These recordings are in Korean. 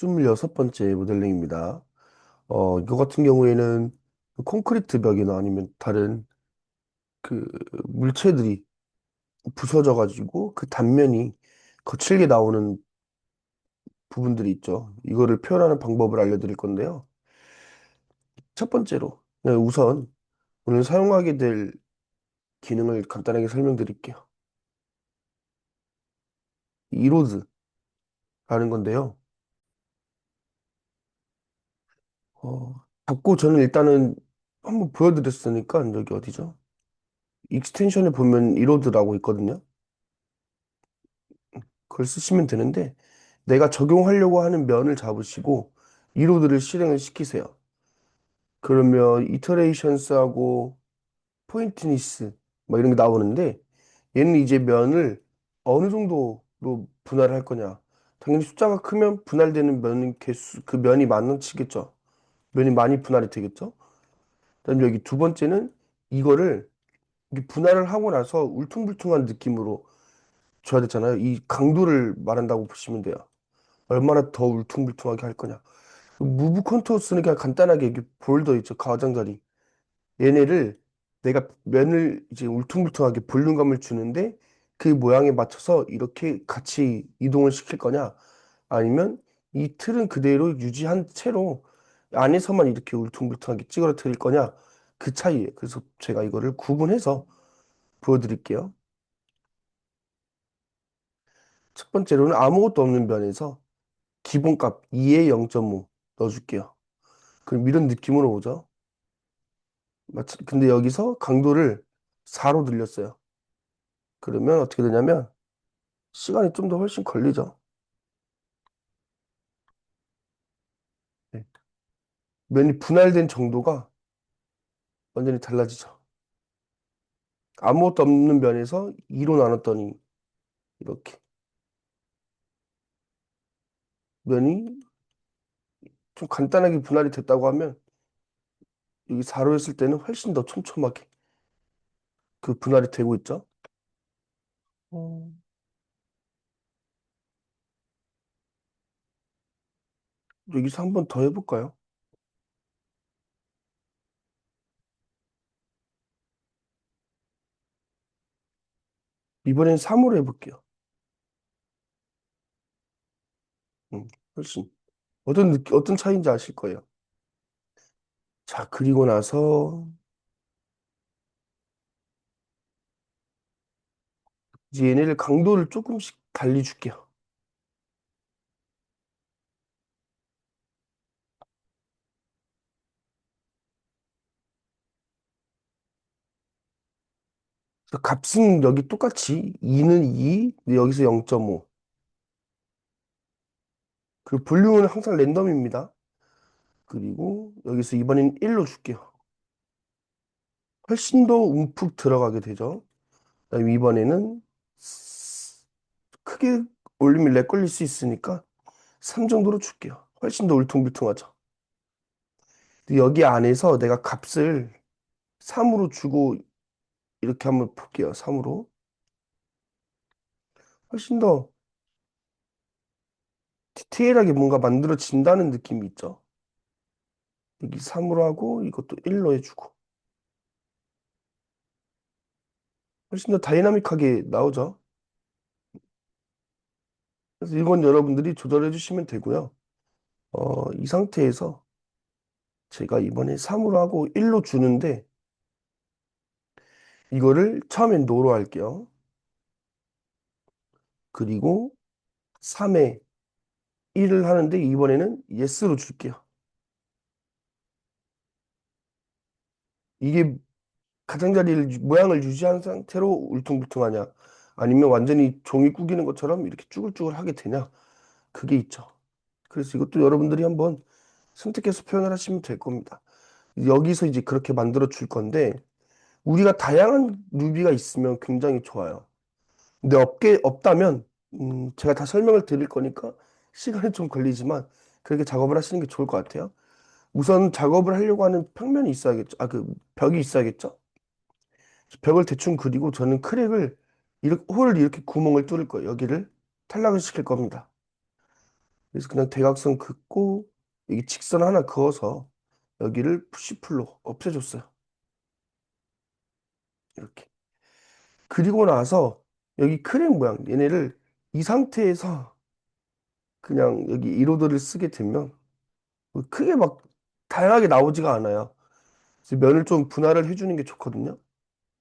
26번째 모델링입니다. 이거 같은 경우에는 콘크리트 벽이나 아니면 다른 그 물체들이 부서져가지고 그 단면이 거칠게 나오는 부분들이 있죠. 이거를 표현하는 방법을 알려드릴 건데요. 첫 번째로, 우선 오늘 사용하게 될 기능을 간단하게 설명드릴게요. 이로드라는 건데요. 잡고 저는 일단은 한번 보여드렸으니까 여기 어디죠? 익스텐션에 보면 이로드라고 있거든요. 그걸 쓰시면 되는데 내가 적용하려고 하는 면을 잡으시고 이로드를 실행을 시키세요. 그러면 이터레이션스하고 포인트니스 뭐 이런 게 나오는데 얘는 이제 면을 어느 정도로 분할을 할 거냐. 당연히 숫자가 크면 분할되는 면 개수 그 면이 많아지겠죠. 면이 많이 분할이 되겠죠. 그다음 여기 두 번째는 이거를 이렇게 분할을 하고 나서 울퉁불퉁한 느낌으로 줘야 되잖아요. 이 강도를 말한다고 보시면 돼요. 얼마나 더 울퉁불퉁하게 할 거냐. 무브 컨투어 쓰는 게 간단하게 이게 볼더 있죠. 가장자리. 얘네를 내가 면을 이제 울퉁불퉁하게 볼륨감을 주는데 그 모양에 맞춰서 이렇게 같이 이동을 시킬 거냐. 아니면 이 틀은 그대로 유지한 채로 안에서만 이렇게 울퉁불퉁하게 찌그러뜨릴 거냐. 그 차이예요. 그래서 제가 이거를 구분해서 보여드릴게요. 첫 번째로는 아무것도 없는 면에서 기본값 2에 0.5 넣어줄게요. 그럼 이런 느낌으로 오죠. 근데 여기서 강도를 4로 늘렸어요. 그러면 어떻게 되냐면 시간이 좀 더 훨씬 걸리죠. 네. 면이 분할된 정도가 완전히 달라지죠. 아무것도 없는 면에서 2로 나눴더니 이렇게 면이 좀 간단하게 분할이 됐다고 하면 여기 4로 했을 때는 훨씬 더 촘촘하게 그 분할이 되고 있죠. 어, 여기서 한번 더 해볼까요? 이번엔 3으로 해볼게요. 훨씬. 어떤 차이인지 아실 거예요. 자, 그리고 나서 이제 얘네를 강도를 조금씩 달리 줄게요. 그래서 값은 여기 똑같이 2는 2, 여기서 0.5. 그리고 볼륨은 항상 랜덤입니다. 그리고 여기서 이번엔 1로 줄게요. 훨씬 더 움푹 들어가게 되죠. 그다음에 이번에는 크게 올리면 렉 걸릴 수 있으니까 3 정도로 줄게요. 훨씬 더 울퉁불퉁하죠. 근데 여기 안에서 내가 값을 3으로 주고 이렇게 한번 볼게요. 3으로. 훨씬 더 디테일하게 뭔가 만들어진다는 느낌이 있죠. 여기 3으로 하고 이것도 1로 해주고. 훨씬 더 다이나믹하게 나오죠. 그래서 이건 여러분들이 조절해 주시면 되고요. 이 상태에서 제가 이번에 3으로 하고 1로 주는데 이거를 처음엔 노로 할게요. 그리고 3에 1을 하는데 이번에는 yes로 줄게요. 이게 가장자리를 모양을 유지한 상태로 울퉁불퉁하냐 아니면 완전히 종이 구기는 것처럼 이렇게 쭈글쭈글 하게 되냐 그게 있죠. 그래서 이것도 여러분들이 한번 선택해서 표현을 하시면 될 겁니다. 여기서 이제 그렇게 만들어 줄 건데 우리가 다양한 루비가 있으면 굉장히 좋아요. 근데 없다면 제가 다 설명을 드릴 거니까 시간이 좀 걸리지만 그렇게 작업을 하시는 게 좋을 것 같아요. 우선 작업을 하려고 하는 평면이 있어야겠죠. 그 벽이 있어야겠죠. 벽을 대충 그리고 저는 크랙을 이렇게 홀을 이렇게 구멍을 뚫을 거예요. 여기를 탈락을 시킬 겁니다. 그래서 그냥 대각선 긋고 여기 직선 하나 그어서 여기를 푸시풀로 없애줬어요. 이렇게. 그리고 나서 여기 크랙 모양 얘네를 이 상태에서 그냥 여기 이로드를 쓰게 되면 뭐 크게 막 다양하게 나오지가 않아요. 그래서 면을 좀 분할을 해주는 게 좋거든요.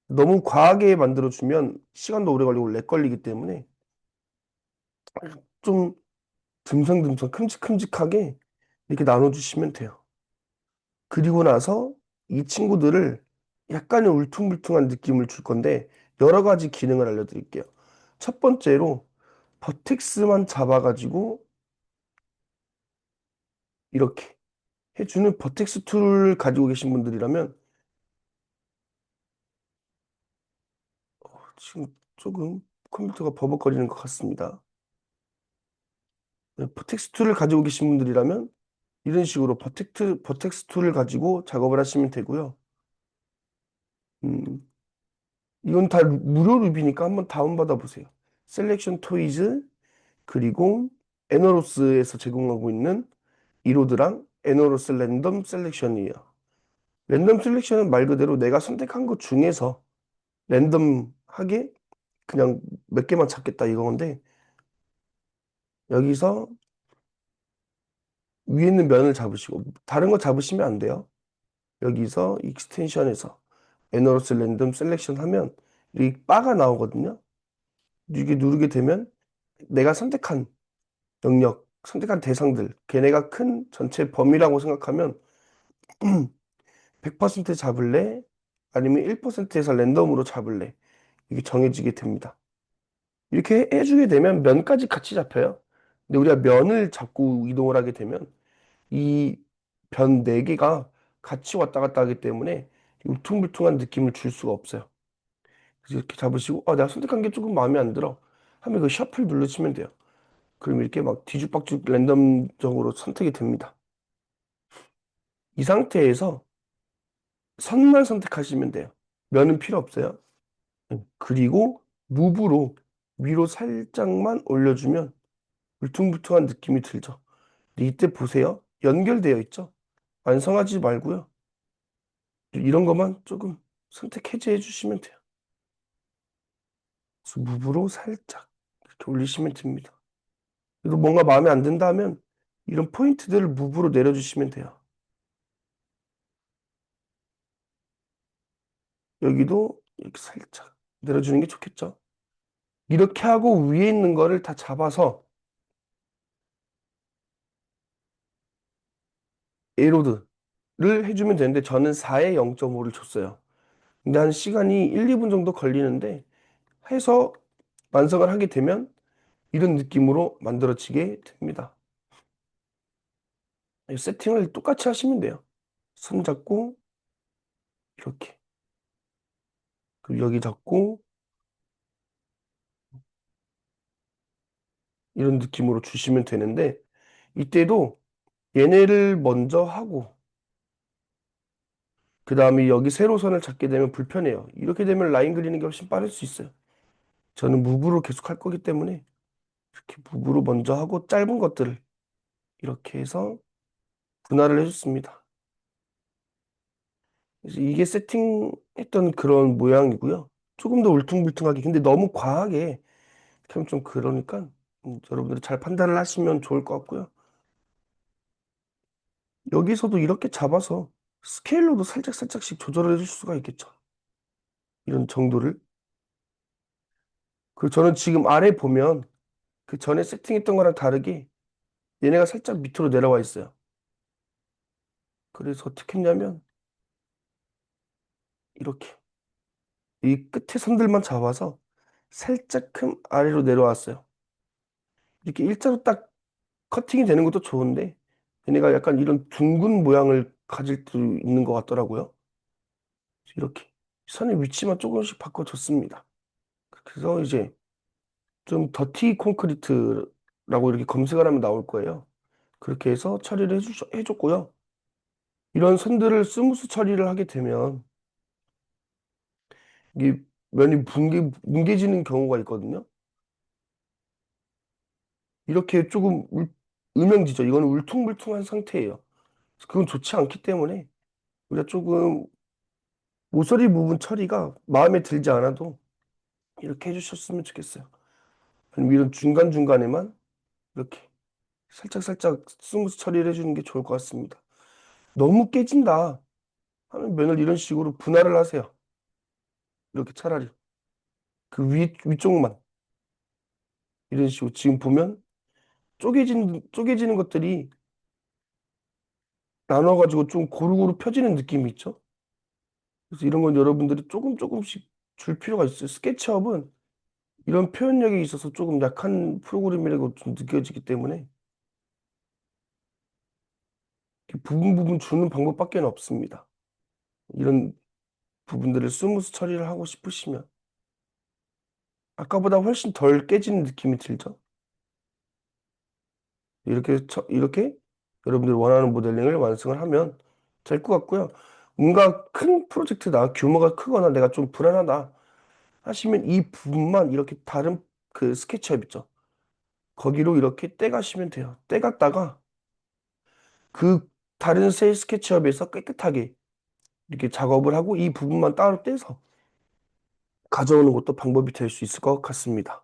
너무 과하게 만들어주면 시간도 오래 걸리고 렉 걸리기 때문에 좀 듬성듬성 큼직큼직하게 이렇게 나눠주시면 돼요. 그리고 나서 이 친구들을 약간의 울퉁불퉁한 느낌을 줄 건데 여러 가지 기능을 알려드릴게요. 첫 번째로 버텍스만 잡아가지고 이렇게 해주는 버텍스 툴을 가지고 계신 분들이라면 지금 조금 컴퓨터가 버벅거리는 것 같습니다. 네, 버텍스 툴을 가지고 계신 분들이라면 이런 식으로 버텍스 툴을 가지고 작업을 하시면 되고요. 음, 이건 다 무료 룹이니까 한번 다운받아 보세요. 셀렉션 토이즈 그리고 에너로스에서 제공하고 있는 이로드랑 에너로스 랜덤 셀렉션이에요. 랜덤 셀렉션은 말 그대로 내가 선택한 것 중에서 랜덤하게 그냥 몇 개만 잡겠다 이건데 여기서 위에 있는 면을 잡으시고 다른 거 잡으시면 안 돼요. 여기서 익스텐션에서 에너로스 랜덤 셀렉션 하면 이 바가 나오거든요. 이게 누르게 되면 내가 선택한 영역, 선택한 대상들, 걔네가 큰 전체 범위라고 생각하면 100% 잡을래? 아니면 1%에서 랜덤으로 잡을래? 이게 정해지게 됩니다. 이렇게 해주게 되면 면까지 같이 잡혀요. 근데 우리가 면을 잡고 이동을 하게 되면 이 변 네개가 같이 왔다 갔다 하기 때문에 울퉁불퉁한 느낌을 줄 수가 없어요. 그래서 이렇게 잡으시고, 내가 선택한 게 조금 마음에 안 들어. 하면 그 셔플 누르시면 돼요. 그럼 이렇게 막 뒤죽박죽 랜덤적으로 선택이 됩니다. 이 상태에서 선만 선택하시면 돼요. 면은 필요 없어요. 그리고 무브로 위로 살짝만 올려주면 울퉁불퉁한 느낌이 들죠. 근데 이때 보세요. 연결되어 있죠? 완성하지 말고요. 이런 것만 조금 선택 해제해 주시면 돼요. 그래서 무브로 살짝 이렇게 올리시면 됩니다. 그리고 뭔가 마음에 안 든다 하면 이런 포인트들을 무브로 내려주시면 돼요. 여기도 이렇게 살짝 내려주는 게 좋겠죠? 이렇게 하고 위에 있는 거를 다 잡아서 에로드를 해주면 되는데 저는 4에 0.5를 줬어요. 근데 한 시간이 1, 2분 정도 걸리는데 해서 완성을 하게 되면 이런 느낌으로 만들어지게 됩니다. 세팅을 똑같이 하시면 돼요. 손 잡고 이렇게 그리고 여기 잡고 이런 느낌으로 주시면 되는데 이때도 얘네를 먼저 하고 그 다음에 여기 세로선을 잡게 되면 불편해요. 이렇게 되면 라인 그리는 게 훨씬 빠를 수 있어요. 저는 무브로 계속 할 거기 때문에 이렇게 무브로 먼저 하고 짧은 것들을 이렇게 해서 분할을 해줬습니다. 그래서 이게 세팅했던 그런 모양이고요. 조금 더 울퉁불퉁하게 근데 너무 과하게 이렇게 하면 좀 그러니까 여러분들이 잘 판단을 하시면 좋을 것 같고요. 여기서도 이렇게 잡아서 스케일로도 살짝살짝씩 조절을 해줄 수가 있겠죠. 이런 정도를. 그리고 저는 지금 아래 보면 그 전에 세팅했던 거랑 다르게 얘네가 살짝 밑으로 내려와 있어요. 그래서 어떻게 했냐면 이렇게 이 끝에 선들만 잡아서 살짝큼 아래로 내려왔어요. 이렇게 일자로 딱 커팅이 되는 것도 좋은데 얘네가 약간 이런 둥근 모양을 가질 수 있는 것 같더라고요. 이렇게 선의 위치만 조금씩 바꿔줬습니다. 그래서 이제 좀 더티 콘크리트라고 이렇게 검색을 하면 나올 거예요. 그렇게 해서 처리를 해줬고요. 이런 선들을 스무스 처리를 하게 되면 이게 면이 뭉개지는 경우가 있거든요. 이렇게 조금 음영지죠. 이거는 울퉁불퉁한 상태예요. 그건 좋지 않기 때문에 우리가 조금 모서리 부분 처리가 마음에 들지 않아도 이렇게 해주셨으면 좋겠어요. 아니면 이런 중간중간에만 이렇게 살짝살짝 스무스 처리를 해주는 게 좋을 것 같습니다. 너무 깨진다 하면 면을 이런 식으로 분할을 하세요. 이렇게 차라리 그 위쪽만 이런 식으로 지금 보면 쪼개지는 것들이 나눠가지고 좀 고루고루 펴지는 느낌이 있죠. 그래서 이런 건 여러분들이 조금씩 줄 필요가 있어요. 스케치업은 이런 표현력에 있어서 조금 약한 프로그램이라고 좀 느껴지기 때문에 이렇게 부분 주는 방법밖에 없습니다. 이런 부분들을 스무스 처리를 하고 싶으시면 아까보다 훨씬 덜 깨지는 느낌이 들죠. 이렇게 여러분들이 원하는 모델링을 완성을 하면 될 것 같고요. 뭔가 큰 프로젝트다, 규모가 크거나 내가 좀 불안하다 하시면 이 부분만 이렇게 다른 그 스케치업 있죠. 거기로 이렇게 떼가시면 돼요. 떼갔다가 그 다른 새 스케치업에서 깨끗하게 이렇게 작업을 하고 이 부분만 따로 떼서 가져오는 것도 방법이 될 수 있을 것 같습니다.